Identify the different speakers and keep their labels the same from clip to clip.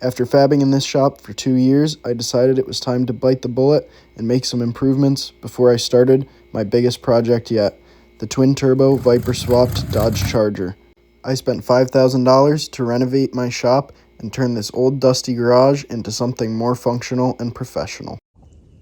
Speaker 1: After fabbing in this shop for 2 years, I decided it was time to bite the bullet and make some improvements before I started my biggest project yet, the twin-turbo Viper-swapped Dodge Charger. I spent $5,000 to renovate my shop and turn this old dusty garage into something more functional and professional.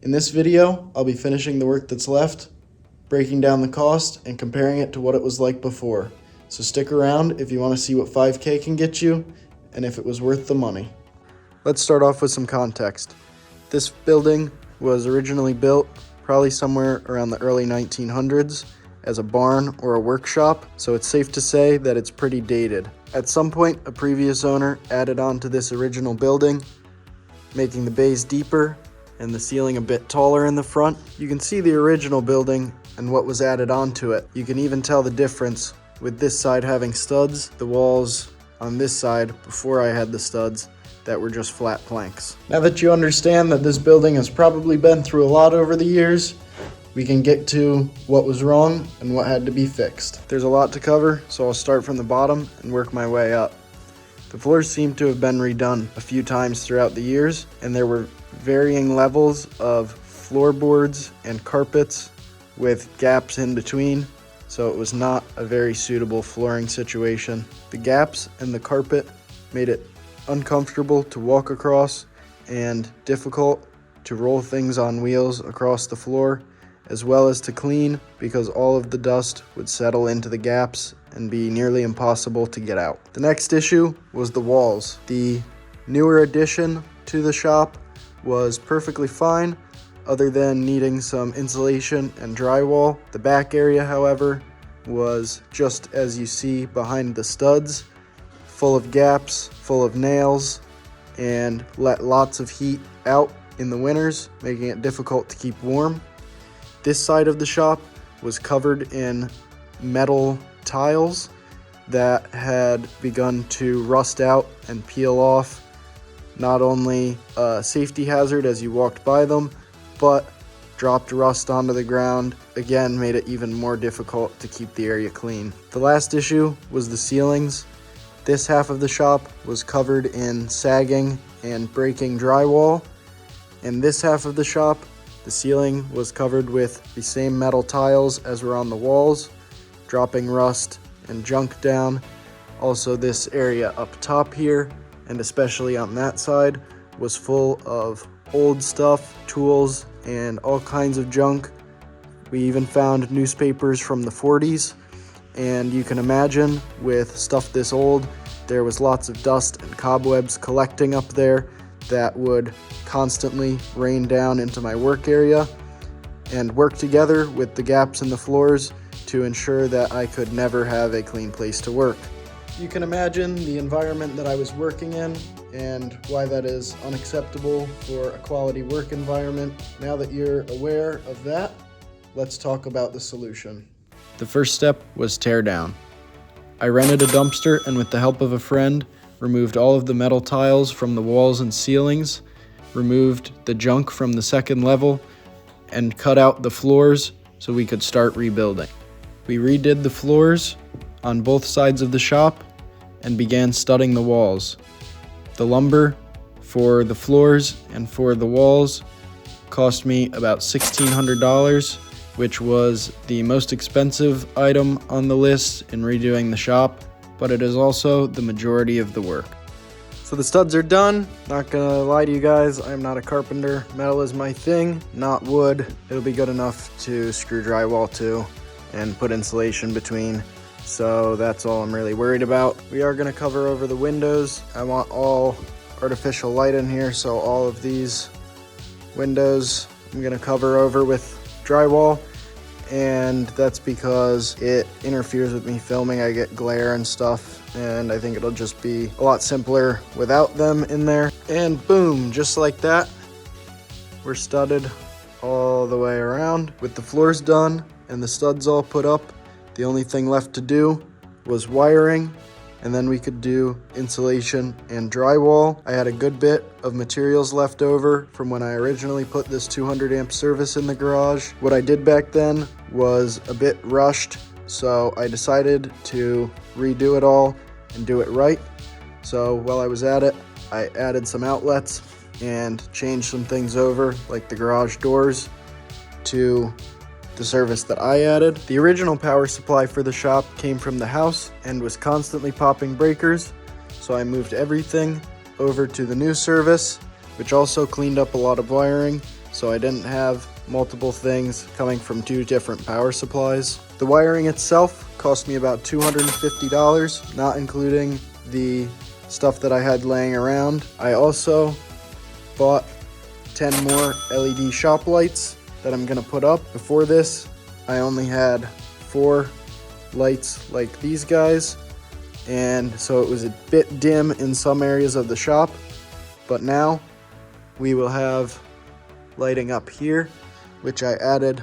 Speaker 1: In this video, I'll be finishing the work that's left, breaking down the cost, and comparing it to what it was like before. So stick around if you want to see what 5K can get you, and if it was worth the money. Let's start off with some context. This building was originally built probably somewhere around the early 1900s as a barn or a workshop, so it's safe to say that it's pretty dated. At some point, a previous owner added on to this original building, making the bays deeper and the ceiling a bit taller in the front. You can see the original building and what was added onto it. You can even tell the difference with this side having studs, the walls on this side before I had the studs that were just flat planks. Now that you understand that this building has probably been through a lot over the years, we can get to what was wrong and what had to be fixed. There's a lot to cover, so I'll start from the bottom and work my way up. The floors seem to have been redone a few times throughout the years, and there were varying levels of floorboards and carpets with gaps in between, so it was not a very suitable flooring situation. The gaps and the carpet made it uncomfortable to walk across and difficult to roll things on wheels across the floor, as well as to clean because all of the dust would settle into the gaps and be nearly impossible to get out. The next issue was the walls. The newer addition to the shop was perfectly fine, other than needing some insulation and drywall. The back area, however, was just as you see behind the studs, full of gaps, full of nails, and let lots of heat out in the winters, making it difficult to keep warm. This side of the shop was covered in metal tiles that had begun to rust out and peel off. Not only a safety hazard as you walked by them, but dropped rust onto the ground, again made it even more difficult to keep the area clean. The last issue was the ceilings. This half of the shop was covered in sagging and breaking drywall, and this half of the shop, the ceiling was covered with the same metal tiles as were on the walls, dropping rust and junk down. Also, this area up top here, and especially on that side, was full of old stuff, tools, and all kinds of junk. We even found newspapers from the 40s, and you can imagine with stuff this old, there was lots of dust and cobwebs collecting up there that would constantly rain down into my work area, and work together with the gaps in the floors to ensure that I could never have a clean place to work. You can imagine the environment that I was working in and why that is unacceptable for a quality work environment. Now that you're aware of that, let's talk about the solution. The first step was tear down. I rented a dumpster and with the help of a friend, removed all of the metal tiles from the walls and ceilings, removed the junk from the second level, and cut out the floors so we could start rebuilding. We redid the floors on both sides of the shop and began studding the walls. The lumber for the floors and for the walls cost me about $1,600, which was the most expensive item on the list in redoing the shop, but it is also the majority of the work. So the studs are done. Not gonna lie to you guys, I'm not a carpenter. Metal is my thing, not wood. It'll be good enough to screw drywall to and put insulation between. So that's all I'm really worried about. We are gonna cover over the windows. I want all artificial light in here, so all of these windows I'm gonna cover over with drywall, and that's because it interferes with me filming. I get glare and stuff, and I think it'll just be a lot simpler without them in there. And boom, just like that, we're studded all the way around. With the floors done and the studs all put up, the only thing left to do was wiring, and then we could do insulation and drywall. I had a good bit of materials left over from when I originally put this 200 amp service in the garage. What I did back then was a bit rushed, so I decided to redo it all and do it right. So while I was at it, I added some outlets and changed some things over, like the garage doors, to the service that I added. The original power supply for the shop came from the house and was constantly popping breakers, so I moved everything over to the new service, which also cleaned up a lot of wiring, so I didn't have multiple things coming from two different power supplies. The wiring itself cost me about $250, not including the stuff that I had laying around. I also bought 10 more LED shop lights that I'm gonna put up. Before this, I only had 4 lights like these guys, and so it was a bit dim in some areas of the shop, but now we will have lighting up here, which I added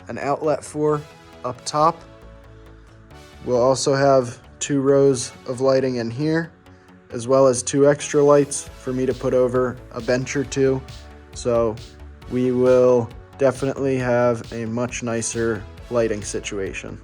Speaker 1: an outlet for up top. We'll also have 2 rows of lighting in here, as well as 2 extra lights for me to put over a bench or 2. So we will definitely have a much nicer lighting situation.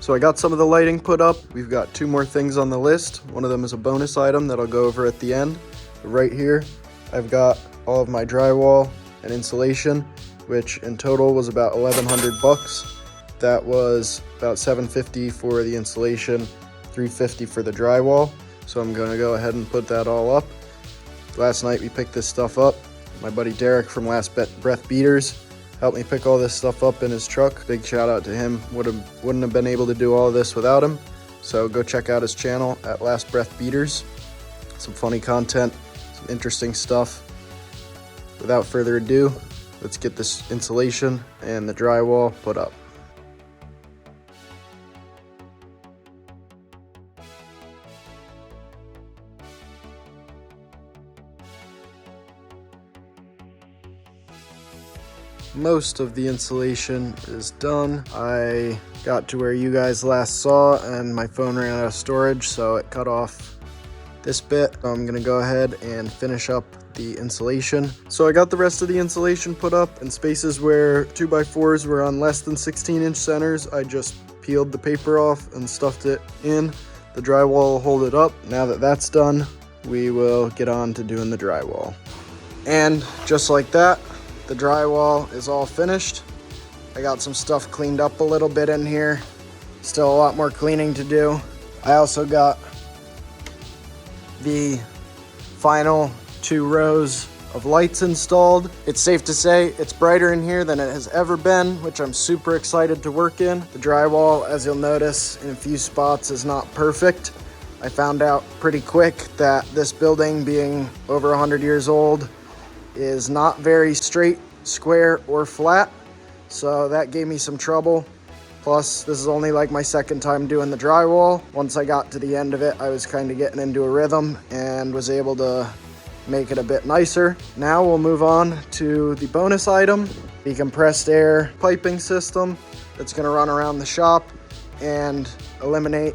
Speaker 1: So I got some of the lighting put up. We've got 2 more things on the list. One of them is a bonus item that I'll go over at the end. But right here, I've got all of my drywall and insulation, which in total was about 1,100 bucks. That was about $750 for the insulation, $350 for the drywall. So I'm gonna go ahead and put that all up. Last night we picked this stuff up. My buddy Derek from Last Breath Beaters helped me pick all this stuff up in his truck. Big shout out to him. Wouldn't have been able to do all of this without him. So go check out his channel at Last Breath Beaters. Some funny content, some interesting stuff. Without further ado, let's get this insulation and the drywall put up. Most of the insulation is done. I got to where you guys last saw and my phone ran out of storage, so it cut off this bit. I'm gonna go ahead and finish up the insulation. So I got the rest of the insulation put up in spaces where 2x4s were on less than 16-inch centers. I just peeled the paper off and stuffed it in. The drywall will hold it up. Now that that's done, we will get on to doing the drywall. And just like that, the drywall is all finished. I got some stuff cleaned up a little bit in here. Still a lot more cleaning to do. I also got the final 2 rows of lights installed. It's safe to say it's brighter in here than it has ever been, which I'm super excited to work in. The drywall, as you'll notice in a few spots, is not perfect. I found out pretty quick that this building, being over 100 years old, is not very straight, square, or flat, so that gave me some trouble. Plus, this is only like my second time doing the drywall. Once I got to the end of it, I was kind of getting into a rhythm and was able to make it a bit nicer. Now we'll move on to the bonus item, the compressed air piping system that's gonna run around the shop and eliminate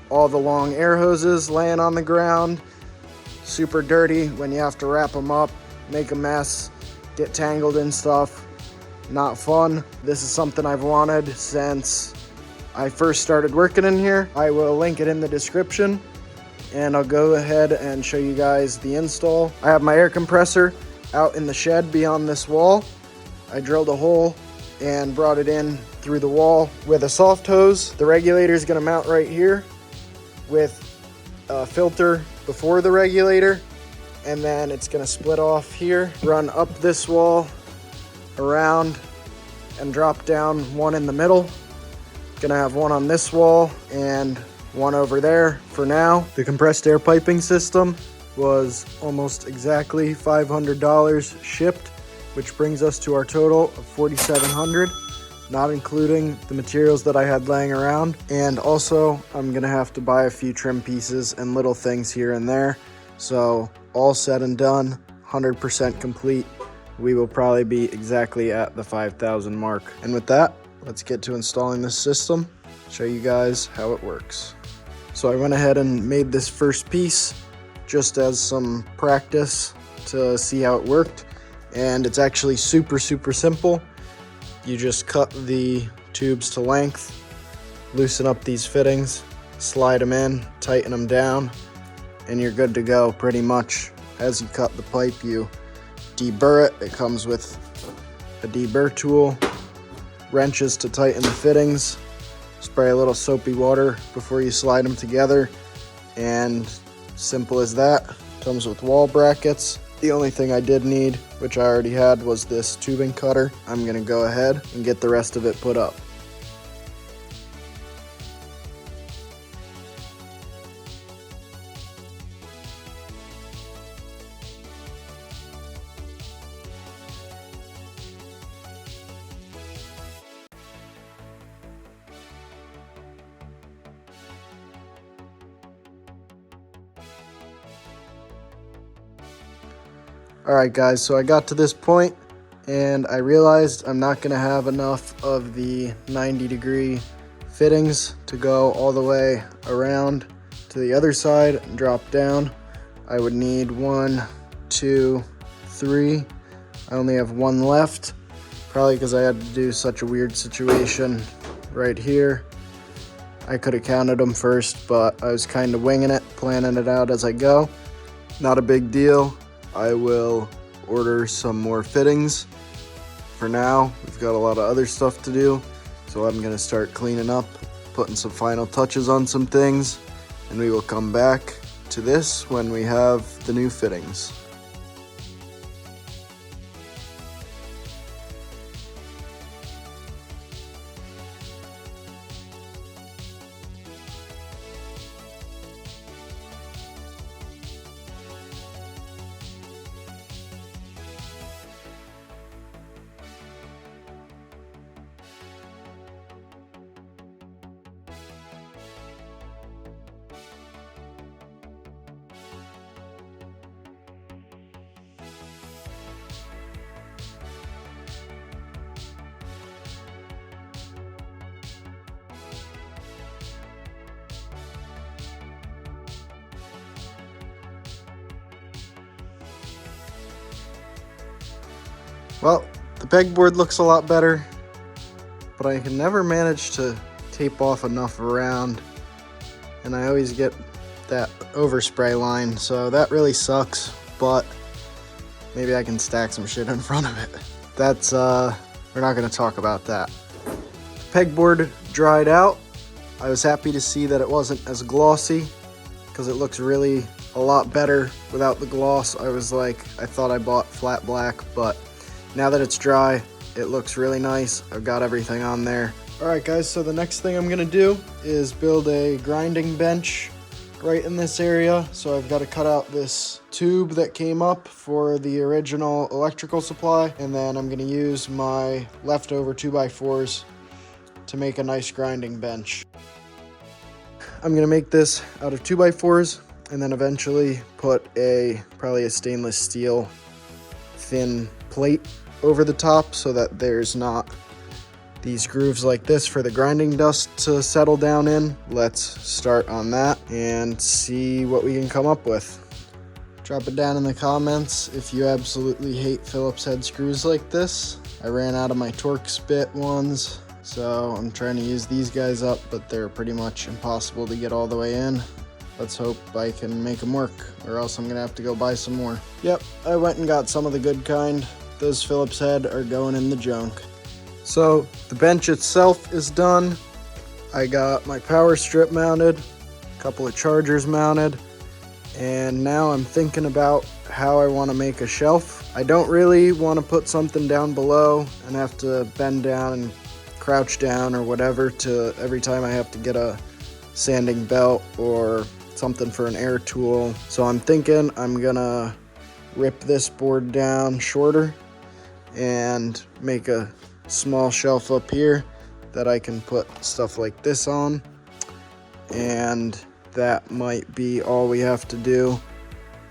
Speaker 1: all the long air hoses laying on the ground. Super dirty when you have to wrap them up, make a mess, get tangled in stuff. Not fun. This is something I've wanted since I first started working in here. I will link it in the description, and I'll go ahead and show you guys the install. I have my air compressor out in the shed beyond this wall. I drilled a hole and brought it in through the wall with a soft hose. The regulator is going to mount right here with a filter before the regulator, and then it's going to split off here, run up this wall, around, and drop down one in the middle. Gonna have one on this wall and one over there for now. The compressed air piping system was almost exactly $500 shipped, which brings us to our total of $4,700, not including the materials that I had laying around. And also, I'm gonna have to buy a few trim pieces and little things here and there. So all said and done, 100% complete, we will probably be exactly at the 5,000 mark. And with that, let's get to installing this system, show you guys how it works. So I went ahead and made this first piece just as some practice to see how it worked. And it's actually super simple. You just cut the tubes to length, loosen up these fittings, slide them in, tighten them down, and you're good to go pretty much. as you cut the pipe, you deburr it. It comes with a deburr tool, wrenches to tighten the fittings, spray a little soapy water before you slide them together, and simple as that. Comes with wall brackets. The only thing I did need, which I already had, was this tubing cutter. I'm gonna go ahead and get the rest of it put up. Alright guys, so I got to this point and I realized I'm not going to have enough of the 90-degree fittings to go all the way around to the other side and drop down. I would need 1, 2, 3. I only have 1 left, probably because I had to do such a weird situation right here. I could have counted them first, but I was kind of winging it, planning it out as I go. Not a big deal. I will order some more fittings. For now, we've got a lot of other stuff to do, so I'm going to start cleaning up, putting some final touches on some things, and we will come back to this when we have the new fittings. Well, the pegboard looks a lot better, but I can never manage to tape off enough around, and I always get that overspray line, so that really sucks, but maybe I can stack some shit in front of it. That's, we're not gonna talk about that. The pegboard dried out. I was happy to see that it wasn't as glossy, because it looks really a lot better without the gloss. I thought I bought flat black, but now that it's dry, it looks really nice. I've got everything on there. Alright guys, so the next thing I'm gonna do is build a grinding bench right in this area. So I've got to cut out this tube that came up for the original electrical supply, and then I'm gonna use my leftover 2x4s to make a nice grinding bench. I'm gonna make this out of 2x4s and then eventually put probably a stainless steel thin plate over the top so that there's not these grooves like this for the grinding dust to settle down in. Let's start on that and see what we can come up with. Drop it down in the comments if you absolutely hate Phillips head screws like this. I ran out of my Torx bit ones, so I'm trying to use these guys up, but they're pretty much impossible to get all the way in. Let's hope I can make them work, or else I'm gonna have to go buy some more. Yep, I went and got some of the good kind. Those Phillips head are going in the junk. So the bench itself is done. I got my power strip mounted, a couple of chargers mounted, and now I'm thinking about how I want to make a shelf. I don't really want to put something down below and have to bend down and crouch down or whatever to every time I have to get a sanding belt or something for an air tool. So I'm thinking I'm gonna rip this board down shorter and make a small shelf up here that I can put stuff like this on, and that might be all we have to do.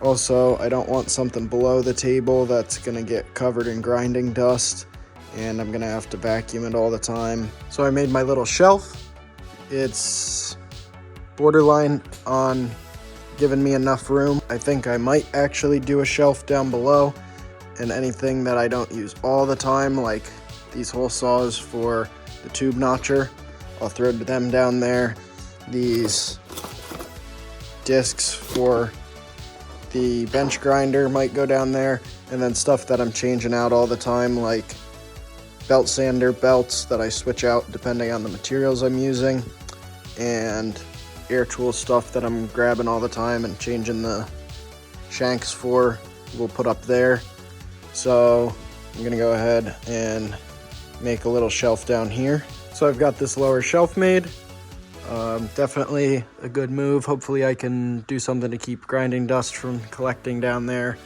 Speaker 1: Also, I don't want something below the table that's gonna get covered in grinding dust and I'm gonna have to vacuum it all the time. So I made my little shelf. It's borderline on giving me enough room. I think I might actually do a shelf down below, and anything that I don't use all the time, like these hole saws for the tube notcher, I'll throw them down there. These discs for The bench grinder might go down there, and then stuff that I'm changing out all the time, like belt sander belts that I switch out depending on the materials I'm using, and air tool stuff that I'm grabbing all the time and changing the shanks for, we'll put up there. So I'm gonna go ahead and make a little shelf down here. So I've got this lower shelf made. Definitely a good move. Hopefully I can do something to keep grinding dust from collecting down there,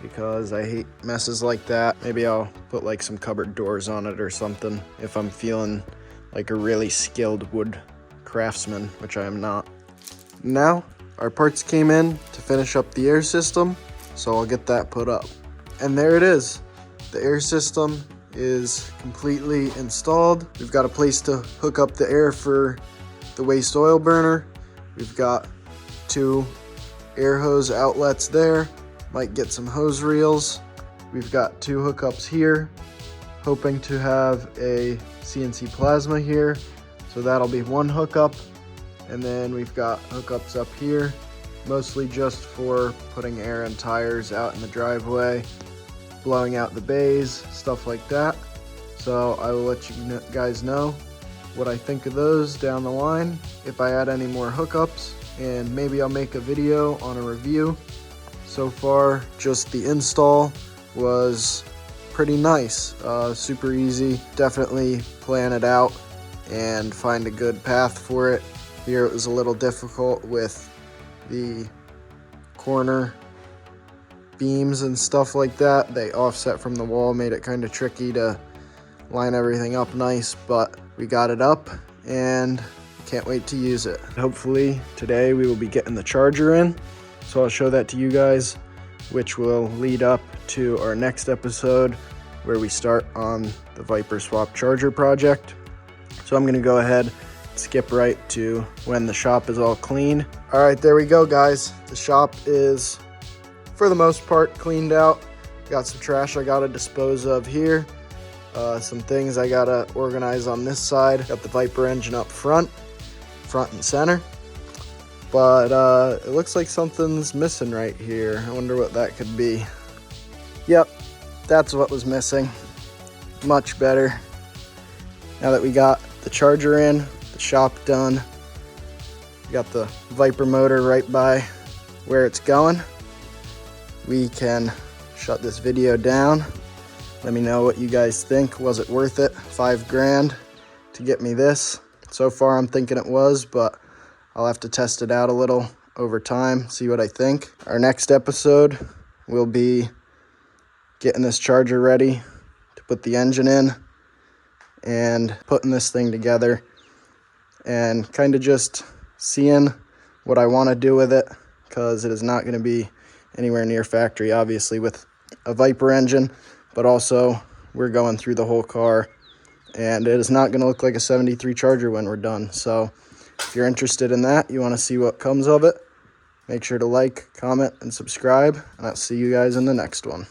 Speaker 1: because I hate messes like that. Maybe I'll put like some cupboard doors on it or something if I'm feeling like a really skilled wood craftsman, which I am not. Now our parts came in to finish up the air system, so I'll get that put up. And there it is. The air system is completely installed. We've got a place to hook up the air for the waste oil burner. We've got 2 air hose outlets there. Might get some hose reels. We've got 2 hookups here. Hoping to have a CNC plasma here, so that'll be 1 hookup. And then we've got hookups up here, mostly just for putting air and tires out in the driveway, blowing out the bays, stuff like that. So I will let you guys know what I think of those down the line, if I add any more hookups, and maybe I'll make a video on a review. So far, just the install was pretty nice, super easy. Definitely plan it out and find a good path for it. Here it was a little difficult with the corner beams and stuff like that. They offset from the wall, made it kind of tricky to line everything up nice, but we got it up and can't wait to use it. Hopefully today we will be getting the charger in, so I'll show that to you guys, which will lead up to our next episode where we start on the Viper swap charger project. So I'm gonna go ahead and skip right to when the shop is all clean. All right, there we go, guys. The shop is for the most part cleaned out. Got some trash I gotta dispose of here. Some things I gotta organize on this side. Got the Viper engine up front and center. But it looks like something's missing right here. I wonder what that could be. Yep, that's what was missing. Much better. Now that we got the charger in, the shop done, we got the Viper motor right by where it's going, we can shut this video down. Let me know what you guys think. Was it worth it? $5 grand to get me this? So far I'm thinking it was, but I'll have to test it out a little over time, see what I think. Our next episode will be getting this charger ready to put the engine in and putting this thing together and kind of just seeing what I want to do with it, because it is not going to be anywhere near factory, obviously, with a Viper engine, but also we're going through the whole car and it is not going to look like a 73 Charger when we're done. So if you're interested in that, you want to see what comes of it, make sure to like, comment, and subscribe, and I'll see you guys in the next one.